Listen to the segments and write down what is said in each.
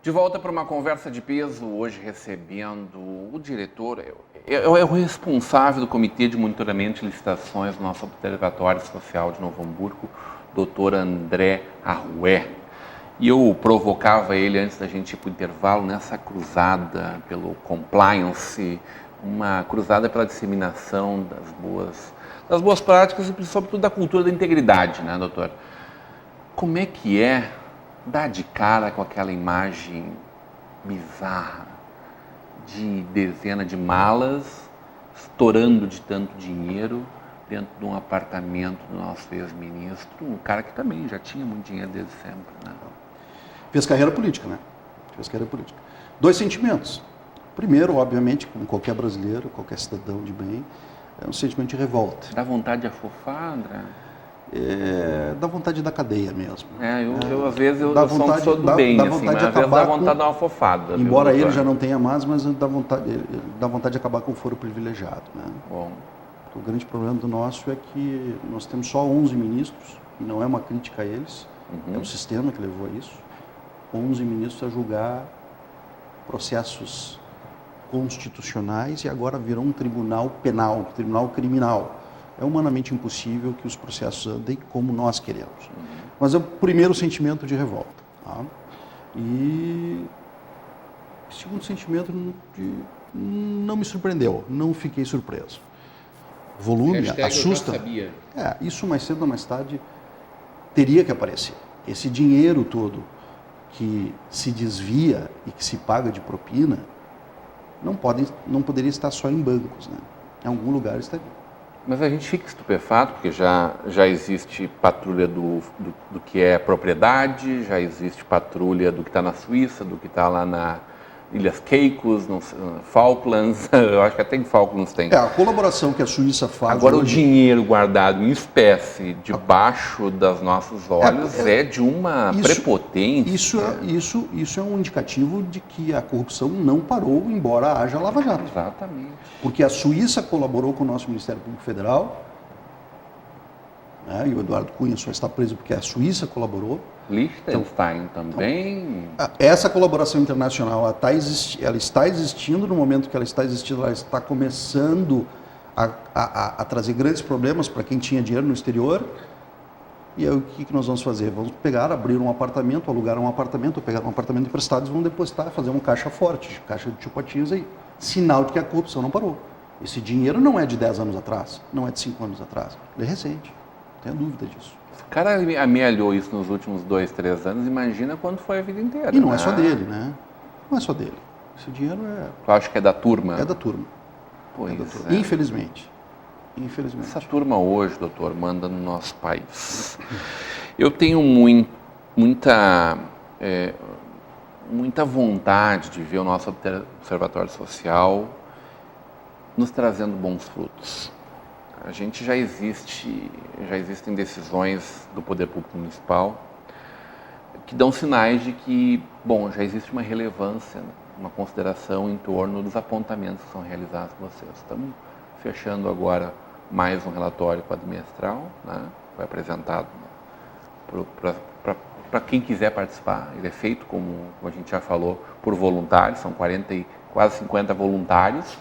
De volta para uma conversa de peso, hoje recebendo o diretor, é o responsável do Comitê de Monitoramento de Licitações do nosso Observatório Social de Novo Hamburgo, Dr. André Arrué. E eu provocava ele, antes da gente ir para o intervalo, nessa cruzada pelo compliance, uma cruzada pela disseminação das boas práticas e, sobretudo, da cultura da integridade, né, doutor? Como é que é dar de cara com aquela imagem bizarra de dezena de malas estourando de tanto dinheiro dentro de um apartamento do nosso ex-ministro, um cara que também já tinha muito dinheiro desde sempre, né? Fez carreira política, né? Fez carreira política. Dois sentimentos. Primeiro, obviamente, como qualquer brasileiro, qualquer cidadão de bem, é um sentimento de revolta. Dá vontade de afofar, André? Dá vontade da cadeia mesmo. Eu às vezes, eu sou uma pessoa do bem, assim, mas às vezes dá vontade de dar uma afofada. Embora ele já não tenha mais, mas dá vontade de acabar com o foro privilegiado, né? Bom. O grande problema do nosso é que nós temos só 11 ministros, e não é uma crítica a eles, é o sistema que levou a isso, 11 ministros a julgar processos constitucionais e agora virou um tribunal penal, um tribunal criminal. É humanamente impossível que os processos andem como nós queremos. Mas é o primeiro sentimento de revolta. Tá? E o segundo sentimento não me surpreendeu, não fiquei surpreso. O volume assusta. Eu já sabia. Isso mais cedo ou mais tarde teria que aparecer. Esse dinheiro todo que se desvia e que se paga de propina não poderia estar só em bancos, né? Em algum lugar estaria. Mas a gente fica estupefato, porque já existe patrulha do que é propriedade, já existe patrulha do que está na Suíça, do que está lá na Ilhas Caicos, Falklands, eu acho que até em Falklands tem. A colaboração que a Suíça faz... Agora, o dinheiro guardado em espécie debaixo dos nossos olhos é de uma prepotência. Isso é um indicativo de que a corrupção não parou, embora haja Lava Jato. Exatamente. Porque a Suíça colaborou com o nosso Ministério Público Federal, né, e o Eduardo Cunha só está preso porque a Suíça colaborou. Liechtenstein também. Essa colaboração internacional ela está existindo. No momento que ela está existindo, ela está começando a trazer grandes problemas para quem tinha dinheiro no exterior. E aí o que nós vamos fazer? Vamos abrir um apartamento, alugar um apartamento, ou pegar um apartamento emprestado e vamos depositar, fazer um caixa forte, caixa de chupatinhos aí. Sinal de que a corrupção não parou. Esse dinheiro não é de 10 anos atrás, não é de 5 anos atrás, ele é recente, não tenho dúvida disso. O cara amealhou isso nos últimos 2, 3 anos, imagina quando foi a vida inteira. E não é só dele, né? Não é só dele. Esse dinheiro Tu acha que é da turma? É da turma. Pois é da turma. Infelizmente. Essa turma hoje, doutor, manda no nosso país. Eu tenho muita vontade de ver o nosso Observatório Social nos trazendo bons frutos. A gente já existem decisões do Poder Público Municipal que dão sinais de que, já existe uma relevância, uma consideração em torno dos apontamentos que são realizados por vocês. Estamos fechando agora mais um relatório quadrimestral, né? Foi apresentado para quem quiser participar. Ele é feito, como a gente já falou, por voluntários, são 40 e quase 50 voluntários.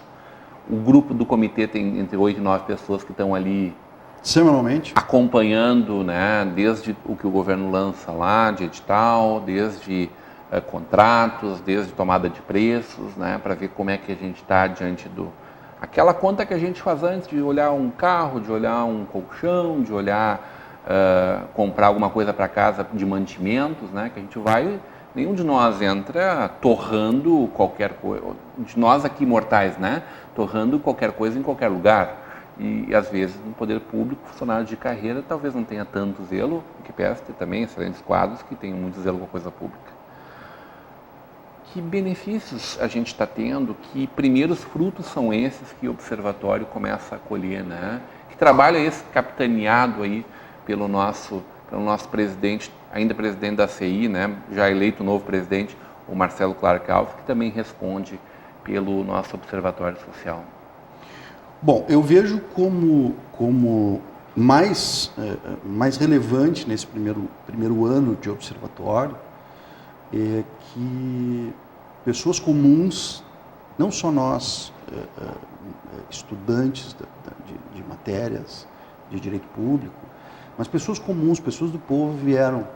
O grupo do comitê tem entre 8 e 9 pessoas que estão ali semanalmente acompanhando, né, desde o que o governo lança lá de edital, desde contratos, desde tomada de preços, né, para ver como é que a gente está diante aquela conta que a gente faz antes de olhar um carro, de olhar um colchão, de olhar comprar alguma coisa para casa de mantimentos, né, que a gente vai. Nenhum de nós entra torrando qualquer coisa, de nós aqui mortais, né? Torrando qualquer coisa em qualquer lugar. E às vezes no poder público, funcionário de carreira talvez não tenha tanto zelo, que PST também, excelentes quadros que tenham muito zelo com a coisa pública. Que benefícios a gente está tendo, que primeiros frutos são esses que o Observatório começa a colher, né? Que trabalho é esse capitaneado aí pelo nosso presidente, ainda presidente da CI, né, já eleito o novo presidente, o Marcelo Clark Alves, que também responde pelo nosso Observatório Social? Bom, eu vejo como mais relevante nesse primeiro ano de observatório é que pessoas comuns, não só nós, estudantes de matérias de direito público, mas pessoas comuns, pessoas do povo vieram,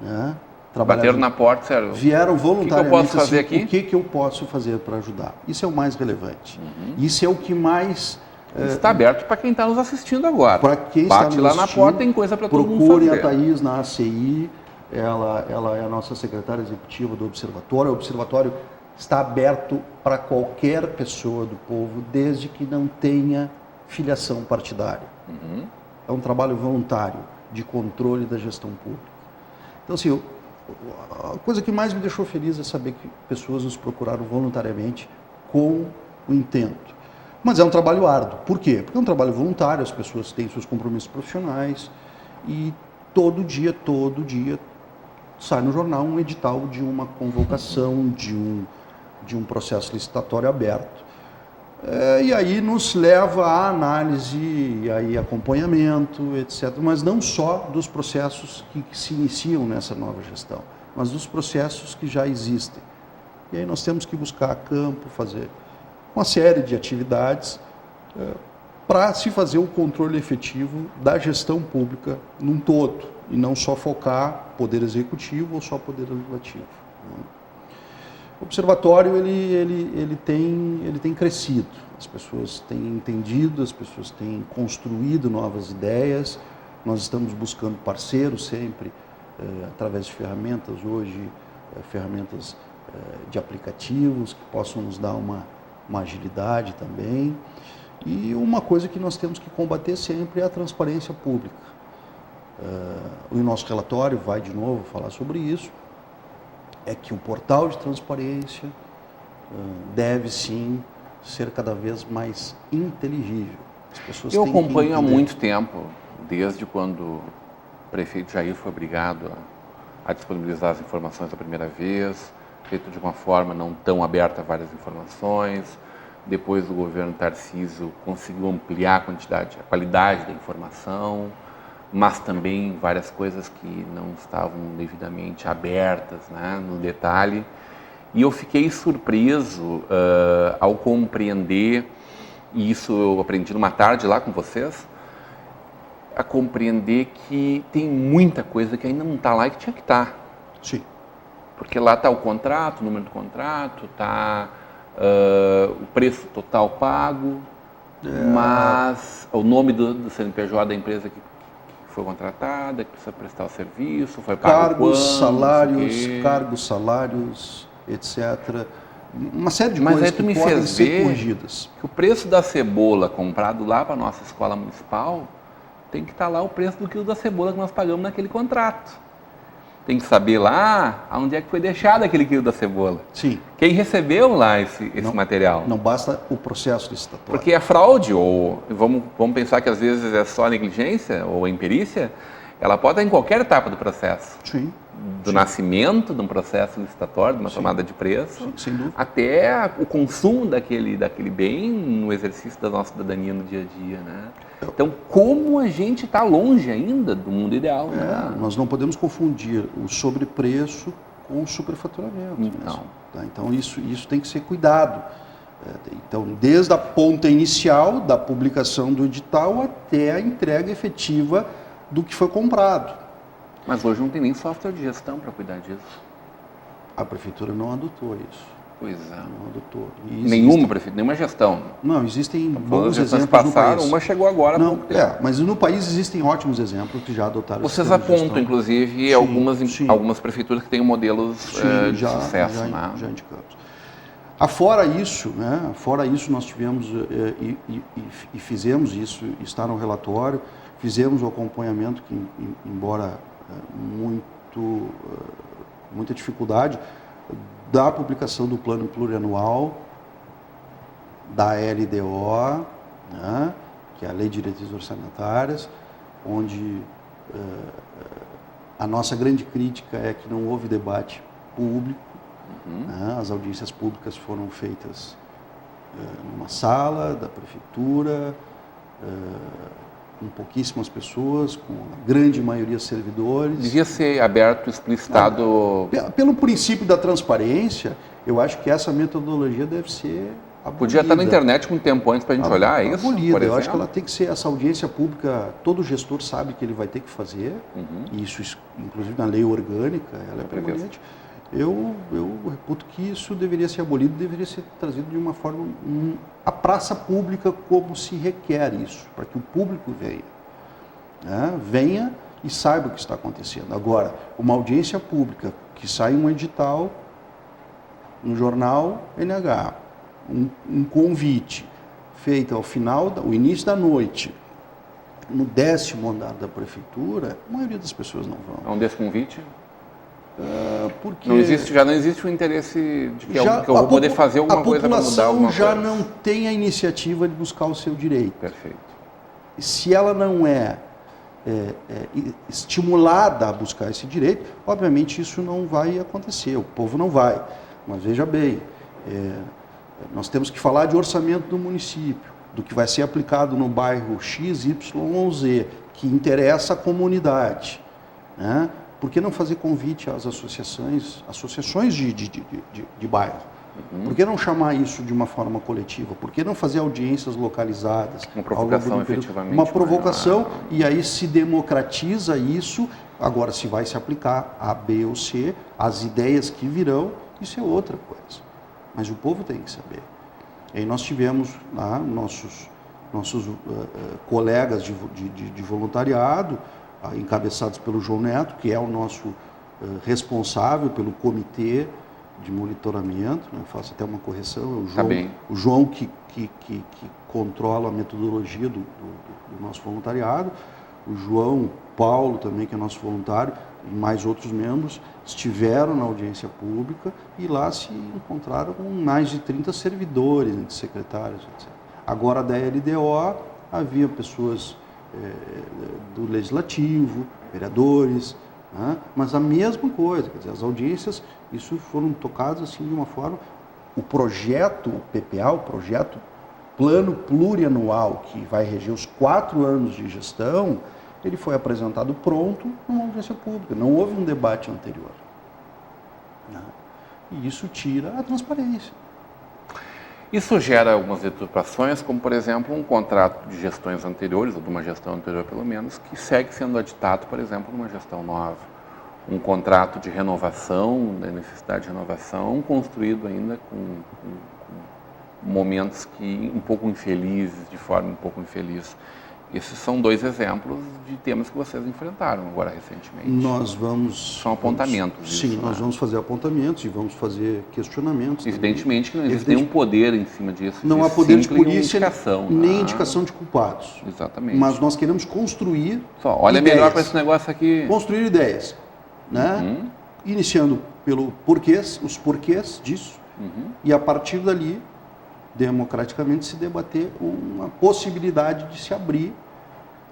né, trabalhar. Bateram na porta, sério. Vieram voluntariamente. O que eu posso fazer assim, aqui? O que eu posso fazer para ajudar? Isso é o mais relevante. Isso é o que mais... Está aberto para quem está nos assistindo agora. Para quem Bate está nos lá na assistindo, porta, tem coisa para todo mundo fazer. Procurem a Thaís na ACI, ela é a nossa secretária executiva do Observatório. O Observatório está aberto para qualquer pessoa do povo, desde que não tenha filiação partidária. É um trabalho voluntário de controle da gestão pública. Então, assim, a coisa que mais me deixou feliz é saber que pessoas nos procuraram voluntariamente com o intento. Mas é um trabalho árduo. Por quê? Porque é um trabalho voluntário, as pessoas têm seus compromissos profissionais e todo dia sai no jornal um edital de uma convocação, de um processo licitatório aberto. E aí nos leva à análise, e aí acompanhamento, etc. Mas não só dos processos que se iniciam nessa nova gestão, mas dos processos que já existem. E aí nós temos que buscar a campo, fazer uma série de atividades para se fazer o controle efetivo da gestão pública num todo, e não só focar poder executivo ou só poder legislativo. O observatório ele tem crescido, as pessoas têm entendido, as pessoas têm construído novas ideias, nós estamos buscando parceiros sempre, através de ferramentas hoje, ferramentas de aplicativos que possam nos dar uma agilidade também. E uma coisa que nós temos que combater sempre é a transparência pública. O nosso relatório vai de novo falar sobre isso, é que o portal de transparência deve sim ser cada vez mais inteligível. As pessoas Eu têm que acompanho há entender. muito tempo, desde quando o prefeito Jair foi obrigado a disponibilizar as informações a primeira vez, feito de uma forma não tão aberta a várias informações. Depois o governo Tarcísio conseguiu ampliar a qualidade da informação, mas também várias coisas que não estavam devidamente abertas, né, no detalhe. E eu fiquei surpreso ao compreender, e isso eu aprendi numa tarde lá com vocês, a compreender que tem muita coisa que ainda não está lá e que tinha que estar. Sim. Porque lá está o contrato, o número do contrato, está o preço total pago, mas o nome do CNPJ da empresa que foi contratada, que precisa prestar o serviço, foi pago cargos, salários, etc. Uma série de Mas coisas aí tu que me podem fez ser ver corrigidas. que o preço da cebola comprado lá para a nossa escola municipal tem que estar lá o preço do quilo da cebola que nós pagamos naquele contrato. Tem que saber lá onde é que foi deixado aquele quilo da cebola. Sim. Quem recebeu lá esse material. Não basta o processo licitatório. Porque a fraude, ou vamos pensar que às vezes é só negligência ou imperícia, ela pode estar em qualquer etapa do processo. Sim. Do nascimento de um processo licitatório, de uma tomada de preço, Sem dúvida. até o consumo daquele bem no exercício da nossa cidadania no dia a dia, né? Então, como a gente está longe ainda do mundo ideal, né? Nós não podemos confundir o sobrepreço com o superfaturamento. Então. Tá? Então isso tem que ser cuidado. Então, desde a ponta inicial da publicação do edital até a entrega efetiva do que foi comprado. Mas hoje não tem nem software de gestão para cuidar disso. A prefeitura não adotou isso. Pois é. Não adotou. Nenhuma prefeitura, nenhuma gestão. Não, existem Todas bons as gestões exemplos passaram, no país. uma chegou agora há Não, pouco tempo. mas no país existem ótimos exemplos que já adotaram esse Vocês sistema de apontam, gestão. inclusive, Sim. algumas prefeituras que têm modelos de sucesso, né? Já indicamos. Afora isso, né? Fora isso, nós tivemos e fizemos isso, está no relatório, fizemos o acompanhamento que, embora muita dificuldade, da publicação do plano plurianual, da LDO, né? Que é a Lei de Diretrizes Orçamentárias, onde a nossa grande crítica é que não houve debate público. Né? As audiências públicas foram feitas numa sala da prefeitura, com pouquíssimas pessoas, com a grande maioria servidores. Devia ser aberto, explicitado. Pelo princípio da transparência, eu acho que essa metodologia deve ser abolida. Podia estar na internet com um tempo antes para a gente olhar, é isso? Abolida. Eu acho que ela tem que ser, essa audiência pública, todo gestor sabe que ele vai ter que fazer, e isso, inclusive na lei orgânica, ela é permanente. Eu reputo que isso deveria ser abolido, deveria ser trazido de uma forma, a praça pública como se requer isso, para que o público venha. Né? Venha e saiba o que está acontecendo. Agora, uma audiência pública que sai um edital no jornal NH, um convite feito ao final, o início da noite, no 10º andar da prefeitura, a maioria das pessoas não vão. É um desconvite? Porque já não existe o interesse de que eu vou poder fazer alguma coisa para mudar alguma coisa. A população já não tem a iniciativa de buscar o seu direito. Perfeito. E se ela não é estimulada a buscar esse direito, obviamente isso não vai acontecer, o povo não vai. Mas veja bem, nós temos que falar de orçamento do município, do que vai ser aplicado no bairro X, Y ou Z, que interessa a comunidade, né? Por que não fazer convite às associações de bairro? Por que não chamar isso de uma forma coletiva? Por que não fazer audiências localizadas? Uma provocação, efetivamente. Uma provocação, e aí se democratiza isso. Agora, se vai se aplicar A, B ou C, as ideias que virão, isso é outra coisa. Mas o povo tem que saber. E aí nós tivemos lá nossos colegas de voluntariado, encabeçados pelo João Neto, que é o nosso responsável pelo comitê de monitoramento, né? Eu faço até uma correção, é o João que controla a metodologia do nosso voluntariado, o João Paulo também, que é nosso voluntário, e mais outros membros, estiveram na audiência pública e lá se encontraram com mais de 30 servidores, secretários, etc. Agora, da LDO, havia pessoas do Legislativo, vereadores, né? Mas a mesma coisa, quer dizer, as audiências, isso foram tocadas assim de uma forma, o projeto, o PPA, o projeto Plano Plurianual, que vai reger os 4 anos de gestão, ele foi apresentado pronto numa audiência pública, não houve um debate anterior. Né? E isso tira a transparência. Isso gera algumas deturpações, como, por exemplo, um contrato de gestões anteriores, ou de uma gestão anterior pelo menos, que segue sendo aditado, por exemplo, numa gestão nova. Um contrato de renovação, da necessidade de renovação, construído ainda com momentos um pouco infelizes, de forma um pouco infeliz. Esses são 2 exemplos de temas que vocês enfrentaram agora recentemente. São apontamentos. Sim, nós vamos fazer apontamentos e vamos fazer questionamentos. Evidentemente que não existe nenhum poder em cima disso. Não há poder de polícia, nem né? indicação de culpados. Exatamente. Mas nós queremos construir olha ideias, melhor para esse negócio aqui. Construir ideias. Né? Iniciando os porquês disso, e a partir dali, democraticamente, se debater uma possibilidade de se abrir.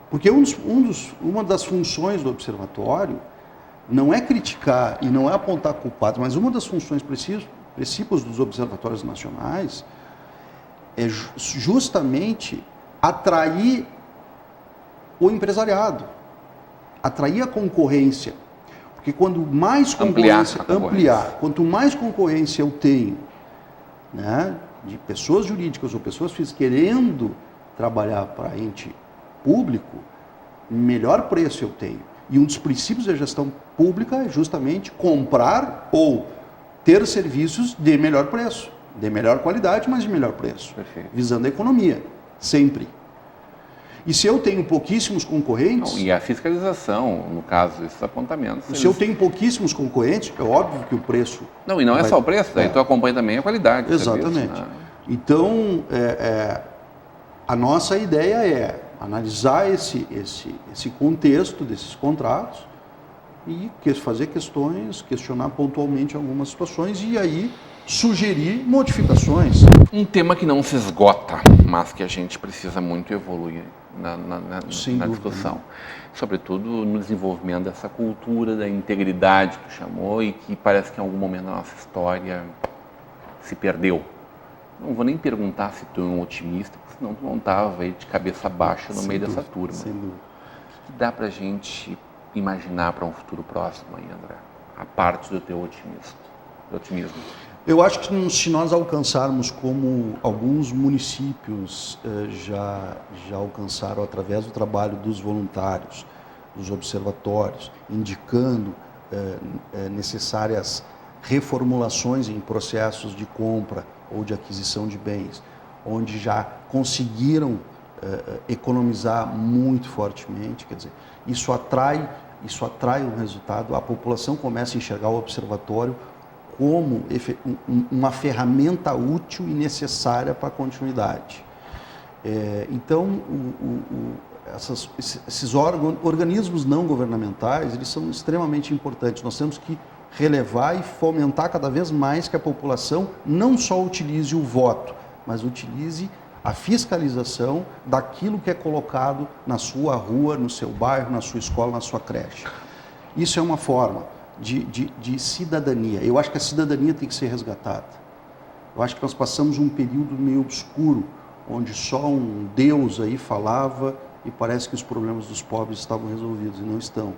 Porque uma das funções do observatório não é criticar e não é apontar culpados, mas uma das funções principais dos observatórios nacionais é justamente atrair o empresariado, atrair a concorrência. Porque quanto mais concorrência, quanto mais concorrência eu tenho, né, de pessoas jurídicas ou pessoas físicas querendo trabalhar para ente público, melhor preço eu tenho. E um dos princípios da gestão pública é justamente comprar ou ter serviços de melhor preço, de melhor qualidade, mas de melhor preço. Perfeito. Visando a economia, sempre. E se eu tenho pouquíssimos concorrentes... E a fiscalização, no caso, esses apontamentos... Se eu tenho pouquíssimos concorrentes, é óbvio que o preço... Não, e não é só o preço, daí tu acompanha também a qualidade do Exatamente. Serviço, né? Então, a nossa ideia é analisar esse contexto desses contratos e fazer questionar pontualmente algumas situações e aí sugerir modificações. Um tema que não se esgota, mas que a gente precisa muito evoluir na discussão. Sobretudo no desenvolvimento dessa cultura da integridade que chamou e que parece que em algum momento da nossa história se perdeu. não vou nem perguntar se tu é um otimista, porque senão tu não estava aí de cabeça baixa no meio dessa turma. Sem dúvida. O que dá para a gente imaginar para um futuro próximo aí, André? A parte do teu otimismo. Eu acho que se nós alcançarmos como alguns municípios já alcançaram através do trabalho dos voluntários, dos observatórios, indicando necessárias reformulações em processos de compra ou de aquisição de bens, onde já conseguiram economizar muito fortemente, quer dizer, isso atrai um resultado, a população começa a enxergar o observatório como uma ferramenta útil e necessária para a continuidade. Então, esses organismos não governamentais, eles são extremamente importantes. Nós temos que relevar e fomentar cada vez mais que a população não só utilize o voto, mas utilize a fiscalização daquilo que é colocado na sua rua, no seu bairro, na sua escola, na sua creche. Isso é uma forma de cidadania. Eu acho que a cidadania tem que ser resgatada. Eu acho que nós passamos um período meio obscuro, onde só um Deus aí falava e parece que os problemas dos pobres estavam resolvidos, e não estão,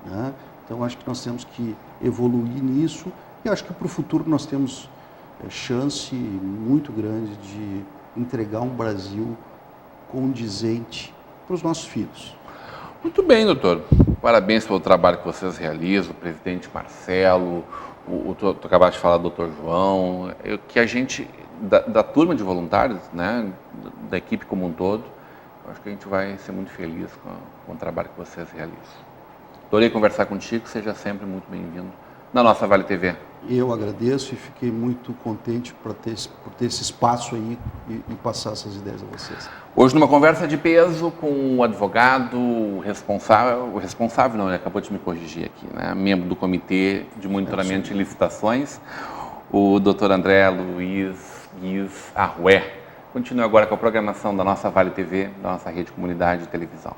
né? Então, acho que nós temos que evoluir nisso, e acho que para o futuro nós temos chance muito grande de entregar um Brasil condizente para os nossos filhos. Muito bem, doutor. Parabéns pelo trabalho que vocês realizam, o presidente Marcelo, tu acabaste de falar do doutor João, que a gente, da turma de voluntários, né, da equipe como um todo, acho que a gente vai ser muito feliz com o trabalho que vocês realizam. Adorei conversar contigo, seja sempre muito bem-vindo na nossa Vale TV. Eu agradeço e fiquei muito contente por ter esse espaço aí e passar essas ideias a vocês. Hoje numa conversa de peso com o advogado, o responsável não, ele acabou de me corrigir aqui, né? Membro do Comitê de Monitoramento de Licitações, o Dr. André Luiz Guiz Arrué. Continue agora com a programação da nossa Vale TV, da nossa rede comunidade de televisão.